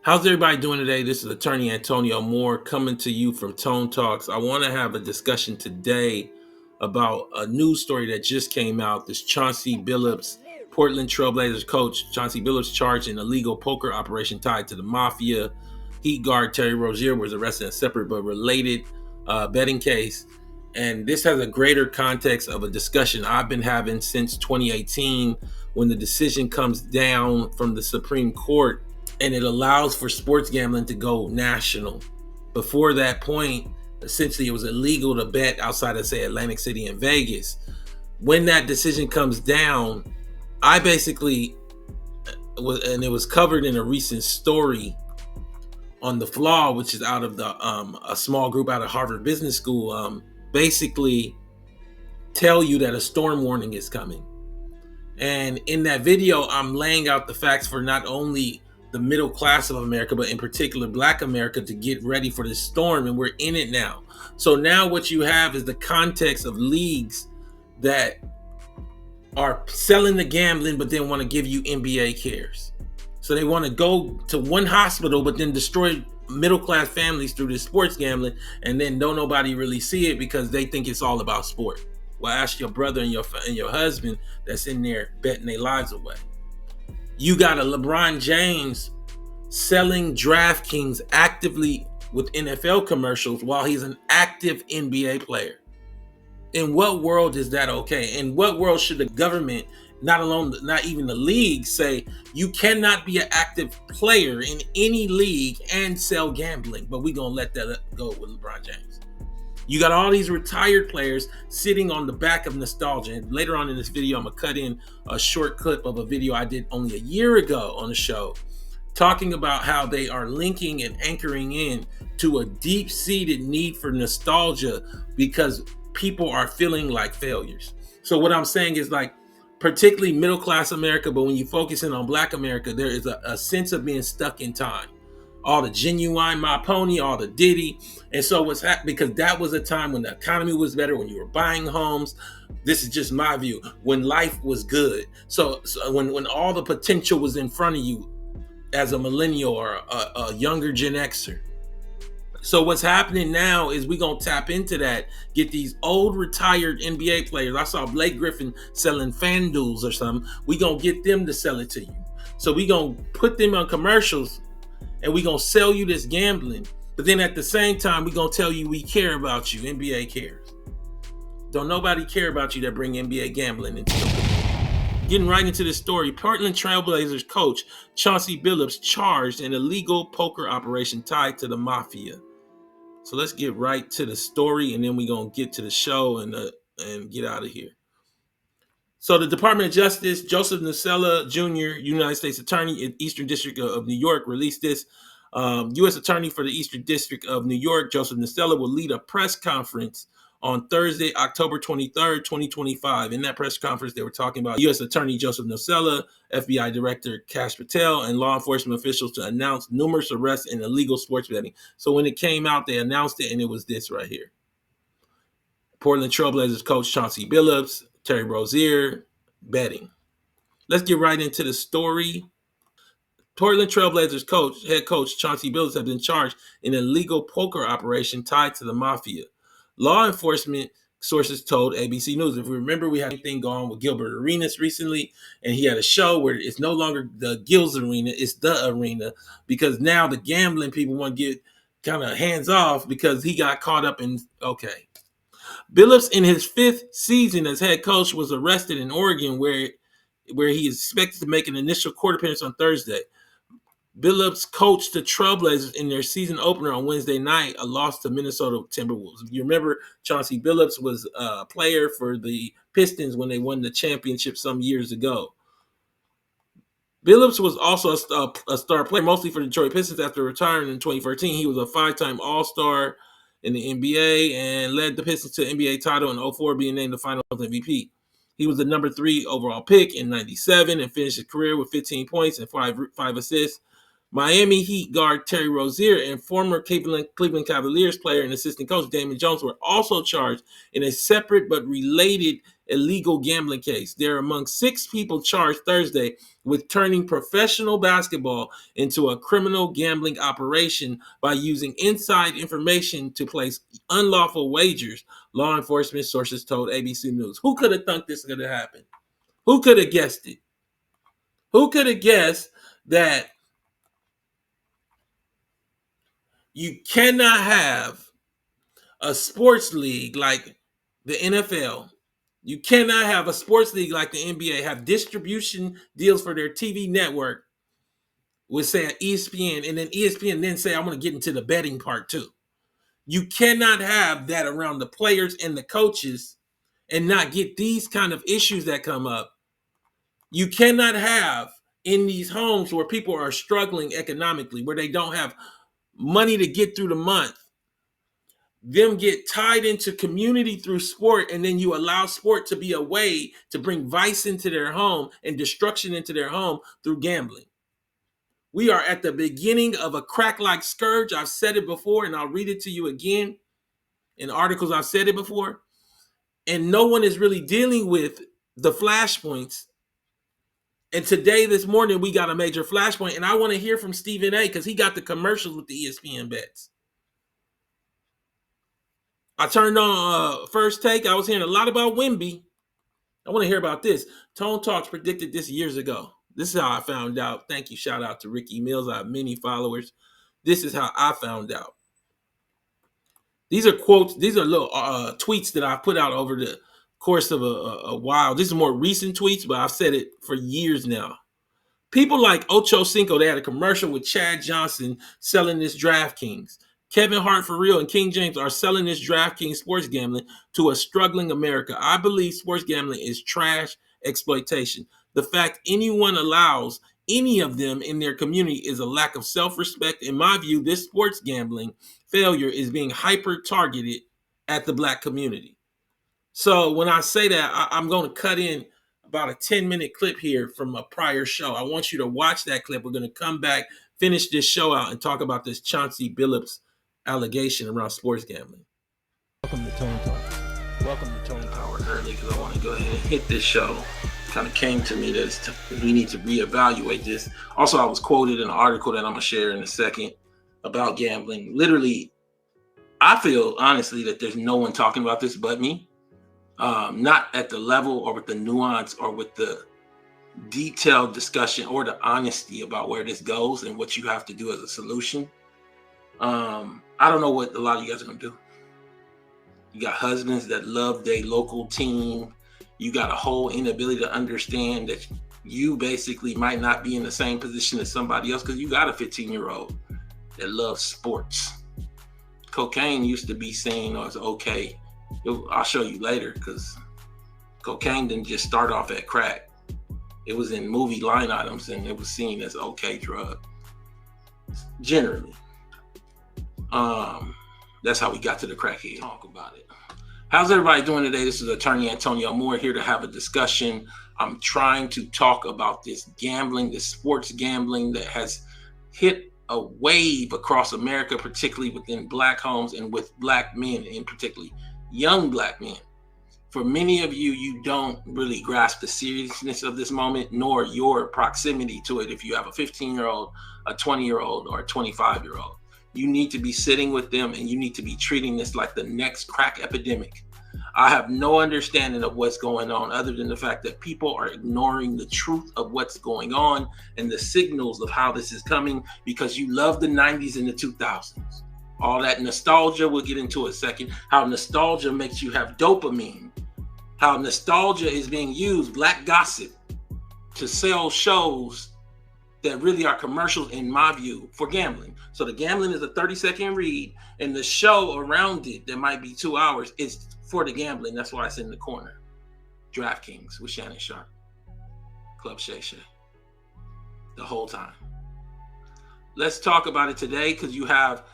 How's everybody doing today? This is attorney Antonio Moore coming to you from Tone Talks. I want to have a discussion today about a news story that just came out. This Chauncey Billups, Portland Trailblazers coach, Chauncey Billups charged in a illegal poker operation tied to the mafia. Heat guard Terry Rozier was arrested in a separate but related betting case. And this has a greater context of a discussion I've been having since 2018 when the decision comes down from the Supreme Court and it allows for sports gambling to go national. Before that point, essentially, it was illegal to bet outside of, say, Atlantic City and Vegas. When that decision comes down, I basically and it was covered in a recent story on The Flaw, which is out of the a small group out of Harvard Business School, basically tell you that a storm warning is coming. And in that video, I'm laying out the facts for not only the middle class of America, but in particular Black America, to get ready for this storm. And we're in it now. So now what you have is the context of leagues that are selling the gambling, but then want to give you NBA cares. So they want to go to one hospital, but then destroy middle class families through this sports gambling, and then don't nobody really see it because they think it's all about sport. Well, ask your brother and your husband that's in there betting their lives away. You got a LeBron James selling DraftKings actively with NFL commercials while he's an active NBA player. In what world is that okay? In what world should the government, not even the league, say you cannot be an active player in any league and sell gambling, but we're gonna let that go with LeBron James? You got all these retired players sitting on the back of nostalgia. And later on in this video, I'm gonna cut in a short clip of a video I did only a year ago on the show, talking about how they are linking and anchoring in to a deep-seated need for nostalgia because people are feeling like failures. So what I'm saying is, like, particularly middle-class America, but when you focus in on Black America, there is a sense of being stuck in time. All the Genuine My Pony, all the Diddy. And so what's happening, because that was a time when the economy was better, when you were buying homes. This is just my view. When life was good. So when all the potential was in front of you as a millennial or a younger Gen Xer. So what's happening now is we're going to tap into that, get these old retired NBA players. I saw Blake Griffin selling FanDuels or something. We're going to get them to sell it to you. So we're going to put them on commercials and we're going to sell you this gambling. But then at the same time, we're going to tell you we care about you. NBA cares. Don't nobody care about you that bring NBA gambling into the Getting right into the story, Portland Trailblazers coach Chauncey Billups charged in a illegal poker operation tied to the mafia. So let's get right to the story, and then we're going to get to the show and get out of here. So the Department of Justice, Joseph Nusella Jr., United States Attorney in Eastern District of New York, released this. U.S. Attorney for the Eastern District of New York, Joseph Nusella, will lead a press conference on Thursday, October 23rd, 2025. In that press conference, they were talking about U.S. Attorney Joseph Nusella, FBI Director Kash Patel, and law enforcement officials to announce numerous arrests in illegal sports betting. So when it came out, they announced it, and it was this right here. Portland Trailblazers coach Chauncey Billups, Terry Rozier, betting. Let's get right into the story. Portland Trailblazers head coach Chauncey Billups has been charged in an illegal poker operation tied to the mafia. Law enforcement sources told ABC News. If you remember, we had a thing going on with Gilbert Arenas recently, and he had a show where it's no longer the Gil's Arena, it's the arena, because now the gambling people want to get kind of hands off because he got caught up in, okay. Billups, in his 5th season as head coach, was arrested in Oregon, where he is expected to make an initial court appearance on Thursday. Billups coached the Trailblazers in their season opener on Wednesday night, a loss to Minnesota Timberwolves. You remember Chauncey Billups was a player for the Pistons when they won the championship some years ago. Billups was also a star player, mostly for the Detroit Pistons after retiring in 2013. He was a 5-time All-Star in the NBA and led the Pistons to the NBA title in 2004, being named the Finals MVP. He was the number 3 overall pick in '97 and finished his career with 15 points and 5 assists. Miami Heat guard Terry Rozier and former Cleveland Cavaliers player and assistant coach Damon Jones were also charged in a separate but related illegal gambling case. They're among 6 people charged Thursday with turning professional basketball into a criminal gambling operation by using inside information to place unlawful wagers, law enforcement sources told ABC News. Who could have thought this could have happened? Who could have guessed it? Who could have guessed that you cannot have a sports league like the NFL? You cannot have a sports league like the NBA have distribution deals for their TV network with, say, ESPN, and then ESPN then say, I want to get into the betting part too. You cannot have that around the players and the coaches and not get these kind of issues that come up. You cannot have in these homes where people are struggling economically, where they don't have money to get through the month, them get tied into community through sport, and then you allow sport to be a way to bring vice into their home and destruction into their home through gambling. We are at the beginning of a crack-like scourge. I've said it before, and I'll read it to you again in articles. I've said it before, and no one is really dealing with the flashpoints. And today, this morning, we got a major flashpoint, and I want to hear from Stephen A. because he got the commercials with the ESPN bets. I turned on First Take. I was hearing a lot about Wemby. I want to hear about this. Tone Talks predicted this years ago. This is how I found out. Thank you. Shout out to Ricky Mills. I have many followers. This is how I found out. These are quotes. These are little tweets that I put out over the course of a while. These are more recent tweets, but I've said it for years now. People like Ocho Cinco, they had a commercial with Chad Johnson selling this DraftKings. Kevin Hart for Real and King James are selling this DraftKings sports gambling to a struggling America. I believe sports gambling is trash exploitation. The fact anyone allows any of them in their community is a lack of self-respect. In my view, this sports gambling failure is being hyper-targeted at the Black community. So when I say that, I'm going to cut in about a 10-minute clip here from a prior show. I want you to watch that clip. We're going to come back, finish this show out, and talk about this Chauncey Billups allegation around sports gambling. Welcome to Tone Talk. Welcome to Tone Talk. Early because I want to go ahead and hit this show. Kind of came to me that we need to reevaluate this. Also, I was quoted in an article that I'm going to share in a second about gambling. Literally, I feel honestly that there's no one talking about this but me. Not at the level or with the nuance or with the detailed discussion or the honesty about where this goes and what you have to do as a solution. I don't know what a lot of you guys are going to do. You got husbands that love their local team. You got a whole inability to understand that you basically might not be in the same position as somebody else because you got a 15-year-old that loves sports. Cocaine used to be seen as okay. I'll show you later because cocaine didn't just start off at crack. It was in movie line items and it was seen as an okay drug. Generally. That's how we got to the crackhead. Talk about it. How's everybody doing today? This is Attorney Antonio Moore here to have a discussion. I'm trying to talk about this gambling, this sports gambling that has hit a wave across America, particularly within Black homes and with Black men, in particularly young Black men. For many of you, you don't really grasp the seriousness of this moment, nor your proximity to it. If you have a 15-year-old, a 20-year-old, or a 25-year-old, you need to be sitting with them and you need to be treating this like the next crack epidemic. I have no understanding of what's going on other than the fact that people are ignoring the truth of what's going on and the signals of how this is coming because you love the 90s and the 2000s. All that nostalgia, we'll get into a second, how nostalgia makes you have dopamine, how nostalgia is being used, Black gossip, to sell shows that really are commercials, in my view, for gambling. So the gambling is a 30-second read, and the show around it that might be 2 hours is for the gambling. That's why it's in the corner. DraftKings with Shannon Sharp, Club Shay Shay, the whole time. Let's talk about it today because you have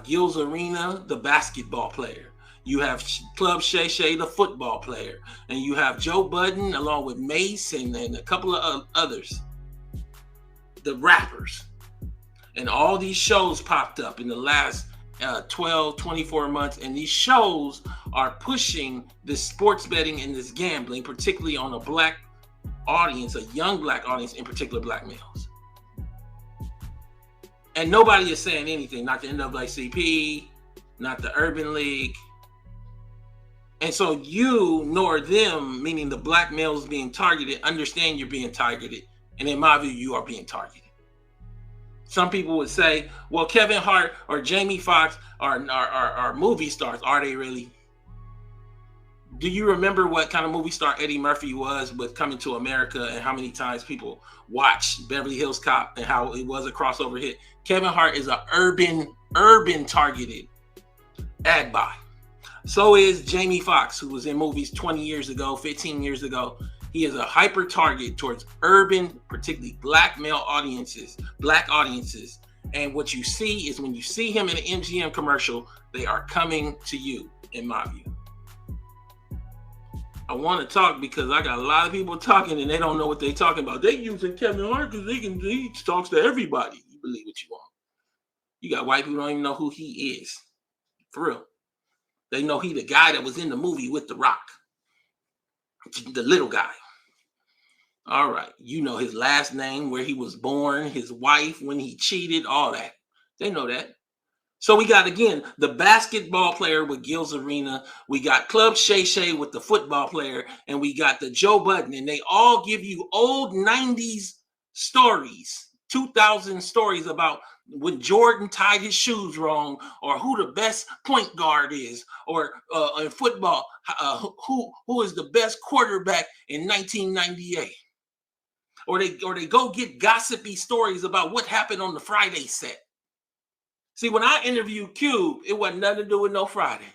Gil's Arena, the basketball player. You have Club Shay Shay, the football player. And you have Joe Budden along with Mace and a couple of others, the rappers. And all these shows popped up in the last 12, 24 months. And these shows are pushing this sports betting and this gambling, particularly on a black audience, a young black audience, in particular black males. And nobody is saying anything, not the NAACP, not the Urban League. And so you nor them, meaning the black males being targeted, understand you're being targeted. And in my view, you are being targeted. Some people would say, well, Kevin Hart or Jamie Foxx are movie stars. Are they really? Do you remember what kind of movie star Eddie Murphy was with Coming to America, and how many times people watched Beverly Hills Cop and how it was a crossover hit? Kevin Hart is an urban targeted ad buy. So is Jamie Foxx, who was in movies 20 years ago, 15 years ago. He is a hyper target towards urban, particularly black male audiences, black audiences. And what you see is when you see him in an MGM commercial, they are coming to you, in my view. I want to talk because I got a lot of people talking and they don't know what they're talking about. They using Kevin Hart because he talks to everybody. You believe what you want. You got white people who don't even know who he is. For real. They know he the guy that was in the movie with The Rock. The little guy. All right. You know his last name, where he was born, his wife, when he cheated, all that. They know that. So we got, again, the basketball player with Gil's Arena. We got Club Shay Shay with the football player. And we got the Joe Budden. And they all give you old 90s stories, 2000 stories about when Jordan tied his shoes wrong, or who the best point guard is, or in football, who is the best quarterback in 1998. Or they go get gossipy stories about what happened on the Friday set. See, when I interviewed Cube, it wasn't nothing to do with no Friday.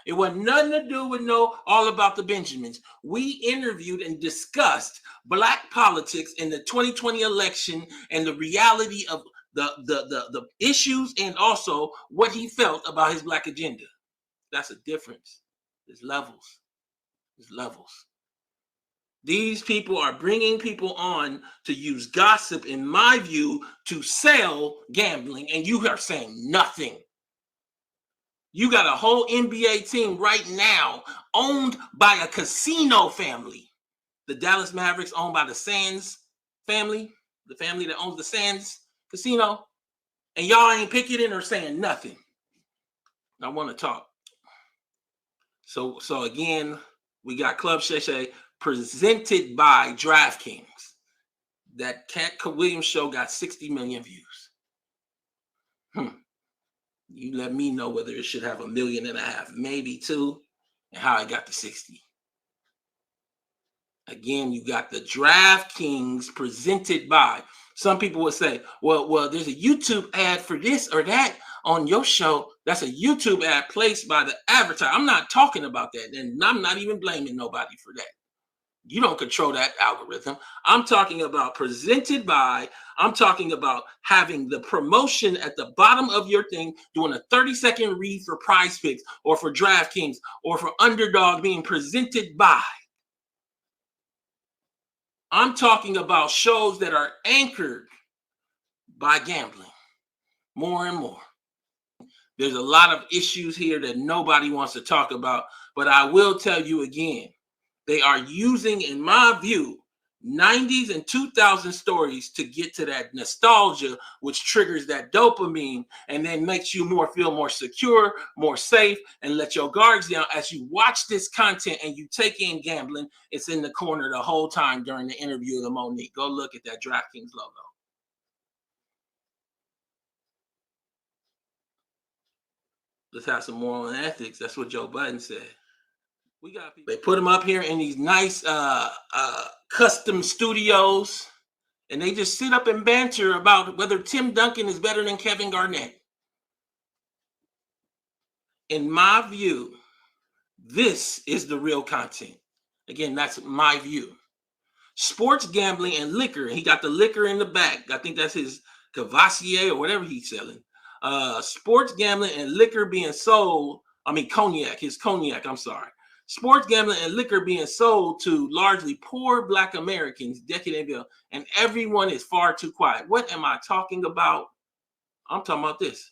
It wasn't nothing to do with no All About the Benjamins. We interviewed and discussed black politics in the 2020 election and the reality of the issues, and also what he felt about his black agenda. That's a difference. There's levels. There's levels. These people are bringing people on to use gossip, in my view, to sell gambling, and you are saying nothing. You got a whole NBA team right now owned by a casino family. The Dallas Mavericks owned by the Sands family, the family that owns the Sands Casino, and y'all ain't picketing or saying nothing. I want to talk. So again, we got Club Shay Shay presented by DraftKings. That Cat Williams show got 60 million views. You let me know whether it should have 1.5 million, maybe 2, and how it got to 60. Again, you got the DraftKings presented by. Some people would say, well, there's a YouTube ad for this or that on your show. That's a YouTube ad placed by the advertiser. I'm not talking about that, and I'm not even blaming nobody for that. You don't control that algorithm. I'm talking about presented by. I'm talking about having the promotion at the bottom of your thing, doing a 30-second read for Prize Picks or for DraftKings or for Underdog, being presented by. I'm talking about shows that are anchored by gambling more and more. There's a lot of issues here that nobody wants to talk about, but I will tell you again, they are using, in my view, 90s and 2000 stories to get to that nostalgia, which triggers that dopamine and then makes you feel more secure, more safe, and let your guards down as you watch this content and you take in gambling. It's in the corner the whole time during the interview of the Monique. Go look at that DraftKings logo. Let's have some moral and ethics. That's what Joe Budden said. We got people. They put them up here in these nice custom studios, and they just sit up and banter about whether Tim Duncan is better than Kevin Garnett. In my view, this is the real content. Again, that's my view. Sports gambling and liquor. He got the liquor in the back. I think that's his Cavassier or whatever he's selling. Sports gambling and liquor being sold. Cognac. His cognac. I'm sorry. Sports gambling and liquor being sold to largely poor Black Americans, decade ago, and everyone is far too quiet. What am I talking about? I'm talking about this.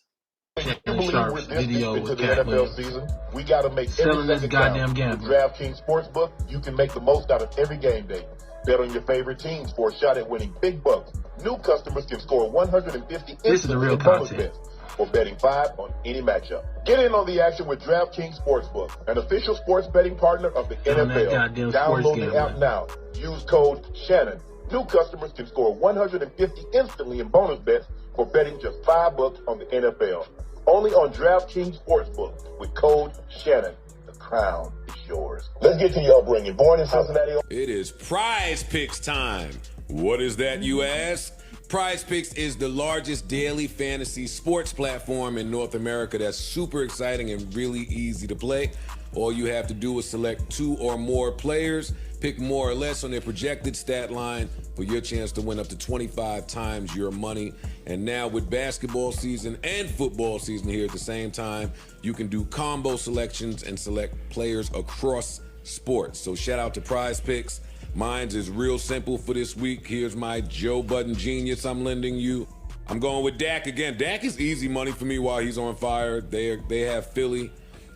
Sharp's video with Cat Williams. Season, we got to make Selling every this second goddamn count. gambling. With DraftKings Sportsbook, you can make the most out of every game day. Bet on your favorite teams for a shot at winning big bucks. New customers can score 150 This is the real bonus content. bets for betting 5 on any matchup. Get in on the action with DraftKings Sportsbook, an official sports betting partner of the NFL. Download the app now. Use code Shannon. New customers can score 150 instantly in bonus bets for betting just $5 on the NFL. Only on DraftKings Sportsbook with code Shannon. The crown is yours. Let's get to your upbringing. Born in Cincinnati. It is Prize Picks time. What is that, you ask? Prize Picks is the largest daily fantasy sports platform in North America that's super exciting and really easy to play. All you have to do is select 2 or more players, pick more or less on their projected stat line for your chance to win up to 25 times your money. And now with basketball season and football season here at the same time, you can do combo selections and select players across sports. So shout out to Prize Picks. Mine's is real simple for this week. Here's my Joe Budden genius I'm lending you. I'm going with Dak again. Dak is easy money for me while he's on fire. They have Philly.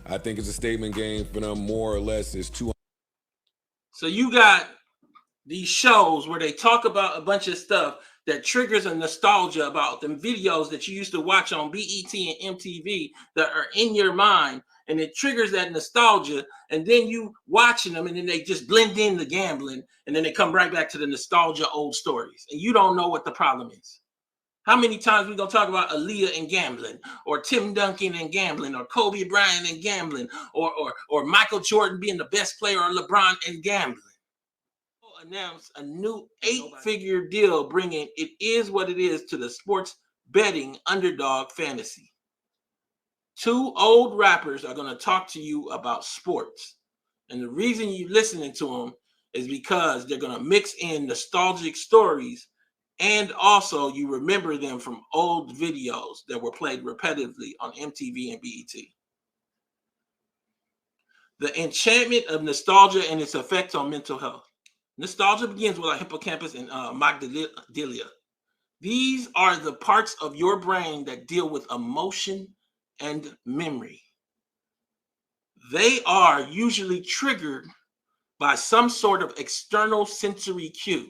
I think it's a statement game for them, more or less. It's 200. So you got these shows where they talk about a bunch of stuff that triggers a nostalgia about them videos that you used to watch on BET and MTV that are in your mind, and it triggers that nostalgia, and then you watching them, and then they just blend in the gambling, and then they come right back to the nostalgia old stories, and you don't know what the problem is. How many times we gonna talk about Aaliyah and gambling, or Tim Duncan and gambling, or Kobe Bryant and gambling, or Michael Jordan being the best player, or LeBron and gambling? Announced a new 8-figure deal, bringing It Is What It Is to the sports betting underdog fantasy. 2 old rappers are going to talk to you about sports, and the reason you're listening to them is because they're going to mix in nostalgic stories, and also you remember them from old videos that were played repetitively on MTV and BET. The enchantment of nostalgia and its effects on mental health. Nostalgia begins with our hippocampus and amygdala. These are the parts of your brain that deal with emotion and memory. They are usually triggered by some sort of external sensory cue.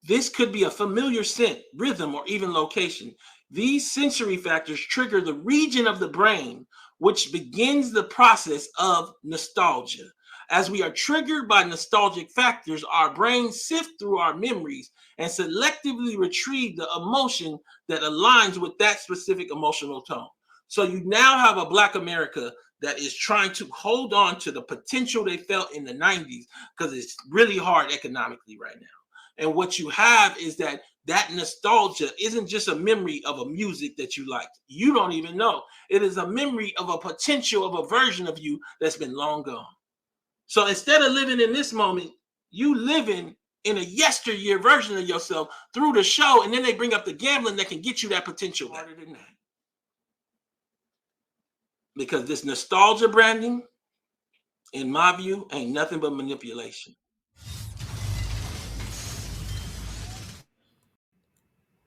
This could be a familiar scent, rhythm, or even location. These sensory factors trigger the region of the brain which begins the process of nostalgia. As we are triggered by nostalgic factors, our brains sift through our memories and selectively retrieve the emotion that aligns with that specific emotional tone. So you now have a Black America that is trying to hold on to the potential they felt in the 90s, because it's really hard economically right now. And what you have is that nostalgia isn't just a memory of a music that you liked. You don't even know. It is a memory of a potential of a version of you that's been long gone. So instead of living in this moment, you living in a yesteryear version of yourself through the show, and then they bring up the gambling that can get you that potential harder than that. Because this nostalgia branding, in my view, ain't nothing but manipulation.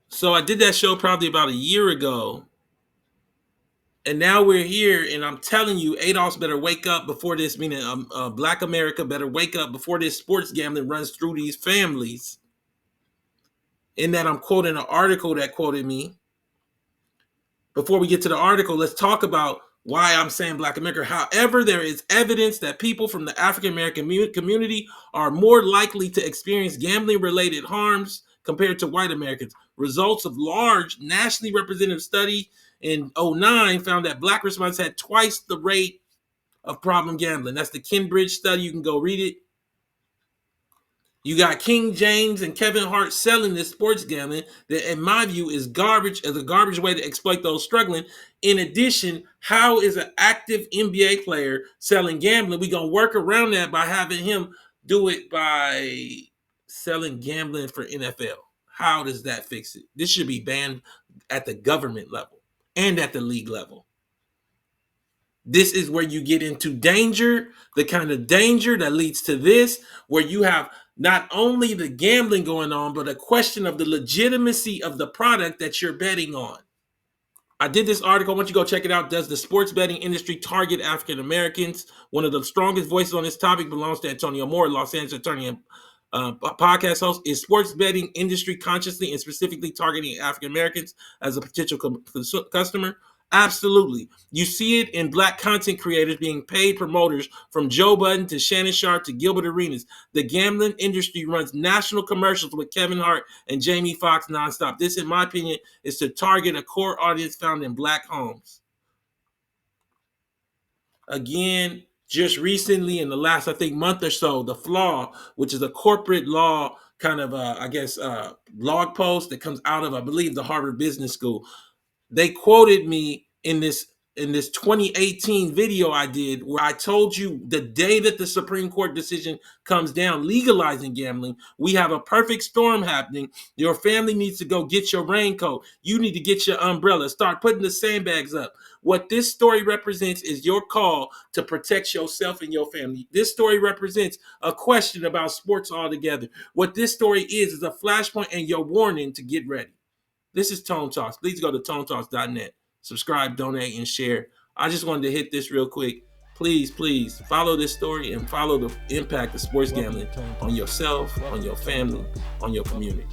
So I did that show probably about a year ago, and now we're here, and I'm telling you, ADOS better wake up before this, meaning Black America better wake up before this sports gambling runs through these families. In that I'm quoting an article that quoted me. Before we get to the article, let's talk about why I'm saying Black America. However, there is evidence that people from the African American community are more likely to experience gambling-related harms compared to white Americans. Results of large nationally representative study in 2009 found that Black respondents had twice the rate of problem gambling. That's the Kinbridge study. You can go read it. You got King James and Kevin Hart selling this sports gambling that, in my view, is garbage, as a garbage way to exploit those struggling. In addition, how is an active NBA player selling gambling? We're going to work around that by having him do it by selling gambling for NFL. How does that fix it? This should be banned at the government level and at the league level. This is where you get into danger, the kind of danger that leads to this, where you have not only the gambling going on, but a question of the legitimacy of the product that you're betting on. I did this article. I want you to go check it out. Does the sports betting industry target African Americans? One of the strongest voices on this topic belongs to Antonio Moore, Los Angeles attorney and podcast host. Is sports betting industry consciously and specifically targeting African Americans as a potential customer? Absolutely. You see it in black content creators being paid promoters, from Joe Budden to Shannon Sharp to Gilbert Arenas. The gambling industry runs national commercials with Kevin Hart and Jamie Foxx nonstop. This, in my opinion, is to target a core audience found in black homes. Again, just recently in the last, I think, month or so, The Flaw, which is a corporate law kind of, blog post that comes out of, I believe, the Harvard Business School. They quoted me in this 2018 video I did, where I told you the day that the Supreme Court decision comes down legalizing gambling, we have a perfect storm happening. Your family needs to go get your raincoat. You need to get your umbrella. Start putting the sandbags up. What this story represents is your call to protect yourself and your family. This story represents a question about sports altogether. What this story is a flashpoint and your warning to get ready. This is Tone Talks. Please go to tonetalks.net. Subscribe, donate, and share. I just wanted to hit this real quick. Please follow this story and follow the impact of sports gambling on yourself, on your family, on your community.